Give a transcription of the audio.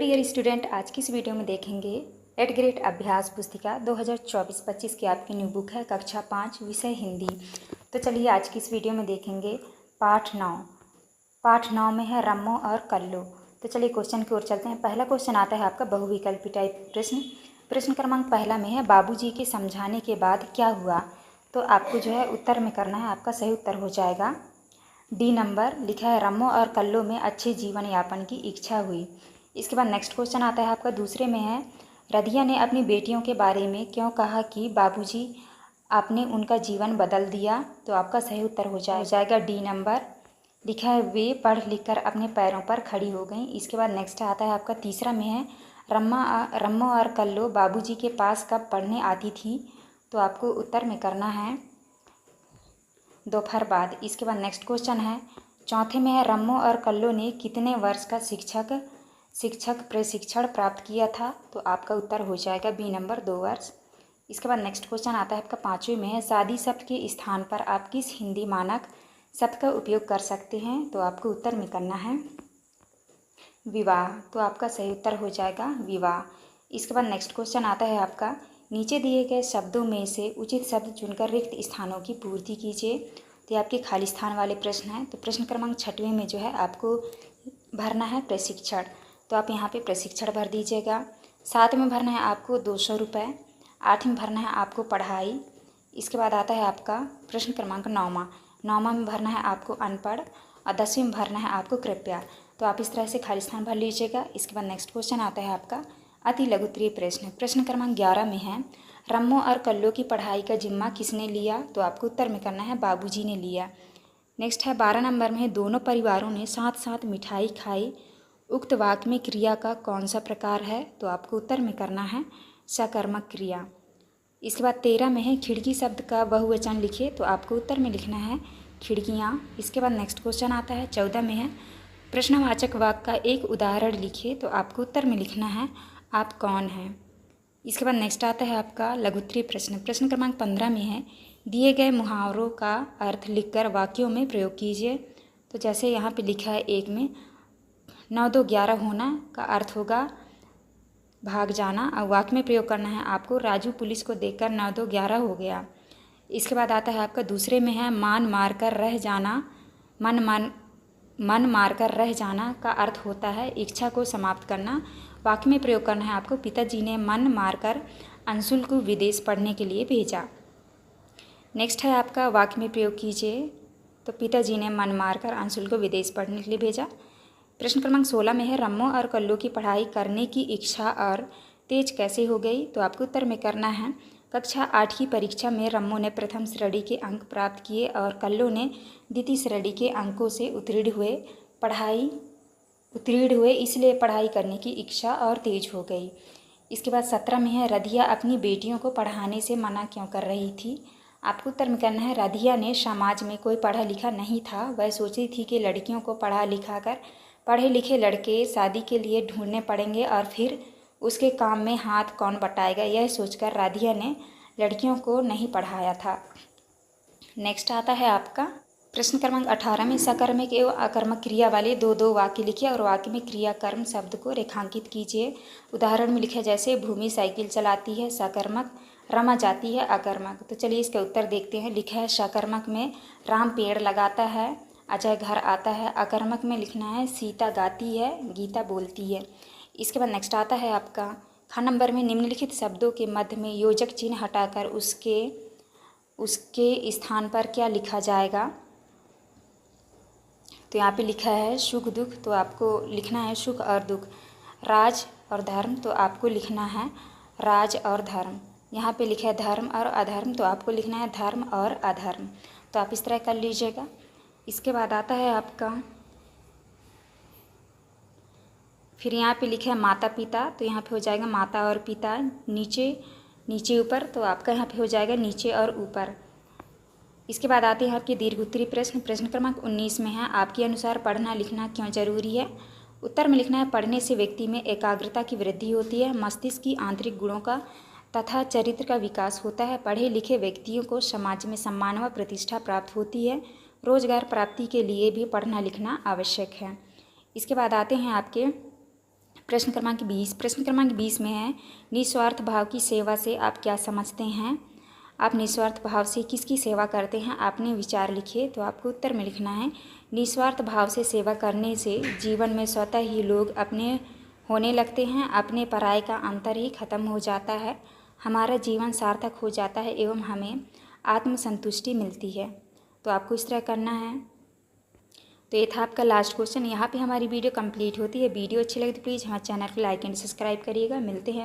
Dear student, आज की इस वीडियो में देखेंगे 8th ग्रेड अभ्यास पुस्तिका 2024-25 की आपकी न्यू बुक है कक्षा 5 विषय हिंदी। तो चलिए आज की इस वीडियो में देखेंगे पाठ 9। पाठ 9 में है रम्मो और कल्लो। तो चलिए क्वेश्चन की ओर चलते हैं। पहला क्वेश्चन आता है आपका बहुविकल्पी टाइप प्रश्न। प्रश्न क्रमांक पहला में है बाबूजी के समझाने के बाद क्या हुआ। तो आपको जो है उत्तर में करना है, आपका सही उत्तर हो जाएगा डी नंबर। लिखा है रम्मो और कल्लो में अच्छे जीवन यापन की इच्छा हुई। इसके बाद नेक्स्ट क्वेश्चन आता है आपका दूसरे में है रदिया ने अपनी बेटियों के बारे में क्यों कहा कि बाबूजी आपने उनका जीवन बदल दिया। तो आपका सही उत्तर हो जाएगा डी नंबर। लिखा है वे पढ़ लिख कर अपने पैरों पर खड़ी हो गई। इसके बाद नेक्स्ट आता है आपका तीसरा में है रम्मो और कल्लो बाबूजी के पास कब पढ़ने आती थी। तो आपको उत्तर में करना है दोपहर बाद। इसके बाद नेक्स्ट क्वेश्चन है चौथे में है रम्मो और कल्लो ने कितने वर्ष का शिक्षक प्रशिक्षण प्राप्त किया था। तो आपका उत्तर हो जाएगा बी नंबर 2 वर्ष। इसके बाद नेक्स्ट क्वेश्चन आता है आपका पाँचवें में है शादी शब्द के स्थान पर आप किस हिंदी मानक शब्द का उपयोग कर सकते हैं। तो आपको उत्तर में करना है विवाह। तो आपका सही उत्तर हो जाएगा विवाह। इसके बाद नेक्स्ट क्वेश्चन आता है आपका नीचे दिए गए शब्दों में से उचित शब्द चुनकर रिक्त स्थानों की पूर्ति कीजिए। तो ये आपके खाली स्थान वाले प्रश्न हैं। तो प्रश्न क्रमांक 6वें में जो है आपको भरना है प्रशिक्षण। तो आप यहाँ पे प्रशिक्षण भर दीजिएगा। 7 में भरना है आपको 200 रुपये। 8 में भरना है आपको पढ़ाई। इसके बाद आता है आपका प्रश्न क्रमांक 9वां में भरना है आपको अनपढ़ और 10वें में भरना है आपको कृपया। तो आप इस तरह से खाली स्थान भर लीजिएगा। इसके बाद नेक्स्ट क्वेश्चन आता है आपका अति लघुत्तरीय प्रश्न। प्रश्न क्रमांक 11 में है रम्मो और कल्लो की पढ़ाई का जिम्मा किसने लिया। तो आपको उत्तर में करना है बाबूजी ने लिया। नेक्स्ट है 12 नंबर में है दोनों परिवारों ने साथ साथ मिठाई खाई। उक्त वाक्य में क्रिया का कौन सा प्रकार है। तो आपको उत्तर में करना है सकर्मक क्रिया। इसके बाद 13 में है खिड़की शब्द का बहुवचन लिखिए। तो आपको उत्तर में लिखना है खिड़कियाँ। इसके बाद नेक्स्ट क्वेश्चन आता है 14 में है प्रश्नवाचक वाक्य का एक उदाहरण लिखिए। तो आपको उत्तर में लिखना है आप कौन हैं। इसके बाद नेक्स्ट आता है आपका लघुत्तरीय प्रश्न। प्रश्न क्रमांक 15 में है दिए गए मुहावरों का अर्थ लिखकर वाक्यों में प्रयोग कीजिए। तो जैसे यहाँ पे लिखा है एक में 9 2 11 होना का अर्थ होगा भाग जाना। और वाक्य में प्रयोग करना है आपको राजू पुलिस को देखकर 9 2 11 हो गया। इसके बाद आता है आपका दूसरे में है मन मार कर रह जाना का अर्थ होता है इच्छा को समाप्त करना। वाक्य में प्रयोग करना है आपको पिताजी ने मन मारकर अंशुल को विदेश पढ़ने के लिए भेजा। नेक्स्ट है आपका वाक्य में प्रयोग कीजिए। तो पिताजी ने मन मारकर अंशुल को विदेश पढ़ने के लिए भेजा। प्रश्न क्रमांक 16 में है रम्मो और कल्लो की पढ़ाई करने की इच्छा और तेज कैसे हो गई। तो आपको उत्तर में करना है कक्षा 8 की परीक्षा में रम्मो ने प्रथम श्रेणी के अंक प्राप्त किए और कल्लो ने द्वितीय श्रेणी के अंकों से उत्तीर्ण हुए, इसलिए पढ़ाई करने की इच्छा और तेज हो गई। इसके बाद 17 में है रधिया अपनी बेटियों को पढ़ाने से मना क्यों कर रही थी। आपको उत्तर में करना है रधिया ने समाज में कोई पढ़ा लिखा नहीं था, वह सोची थी कि लड़कियों को पढ़ा लिखा कर पढ़े लिखे लड़के शादी के लिए ढूंढने पड़ेंगे और फिर उसके काम में हाथ कौन बटाएगा। यह सोचकर राधिया ने लड़कियों को नहीं पढ़ाया था। नेक्स्ट आता है आपका प्रश्न क्रमांक 18 में सकर्मक एवं अकर्मक क्रिया वाले 2 वाक्य लिखिए और वाक्य में क्रिया कर्म शब्द को रेखांकित कीजिए। उदाहरण में लिखा जैसे भूमि साइकिल चलाती है सकर्मक, रमा जाती है अकर्मक। तो चलिए इसका उत्तर देखते हैं। लिखा है सकर्मक में राम पेड़ लगाता है, अजय घर आता है। अकर्मक में लिखना है सीता गाती है, गीता बोलती है। इसके बाद नेक्स्ट आता है आपका ख नंबर में निम्नलिखित शब्दों के मध्य में योजक चिन्ह हटाकर उसके स्थान पर क्या लिखा जाएगा। तो यहाँ पे लिखा है सुख दुख। तो आपको लिखना है सुख और दुख। राज और धर्म। तो आपको लिखना है राज और धर्म। यहाँ पे लिखा है धर्म और अधर्म। तो आपको लिखना है धर्म और अधर्म। तो आप इस तरह कर लीजिएगा। इसके बाद आता है आपका फिर यहाँ पे लिखा है माता पिता। तो यहाँ पे हो जाएगा माता और पिता, नीचे ऊपर। तो आपका यहाँ पे हो जाएगा नीचे और ऊपर। इसके बाद आते हैं आपके दीर्घोत्तरीय प्रश्न। प्रश्न क्रमांक 19 में है आपके अनुसार पढ़ना लिखना क्यों जरूरी है। उत्तर में लिखना है पढ़ने से व्यक्ति में एकाग्रता की वृद्धि होती है, मस्तिष्क की आंतरिक गुणों का तथा चरित्र का विकास होता है। पढ़े लिखे व्यक्तियों को समाज में सम्मान व प्रतिष्ठा प्राप्त होती है। रोजगार प्राप्ति के लिए भी पढ़ना लिखना आवश्यक है। इसके बाद आते हैं आपके प्रश्न क्रमांक 20 में है, निस्वार्थ भाव की सेवा से आप क्या समझते हैं। आप निस्वार्थ भाव से किसकी सेवा करते हैं, आपने विचार लिखिए। तो आपको उत्तर में लिखना है, निस्वार्थ भाव से सेवा करने से जीवन में स्वतः ही लोग अपने होने लगते हैं, अपने पराये का अंतर ही खत्म हो जाता है, हमारा जीवन सार्थक हो जाता है एवं हमें आत्मसंतुष्टि मिलती है। तो आपको इस तरह करना है। तो ये था आपका लास्ट क्वेश्चन। यहाँ पे हमारी वीडियो कंप्लीट होती है। वीडियो अच्छी लगी तो प्लीज़ हमारे चैनल को लाइक एंड सब्सक्राइब करिएगा। मिलते हैं।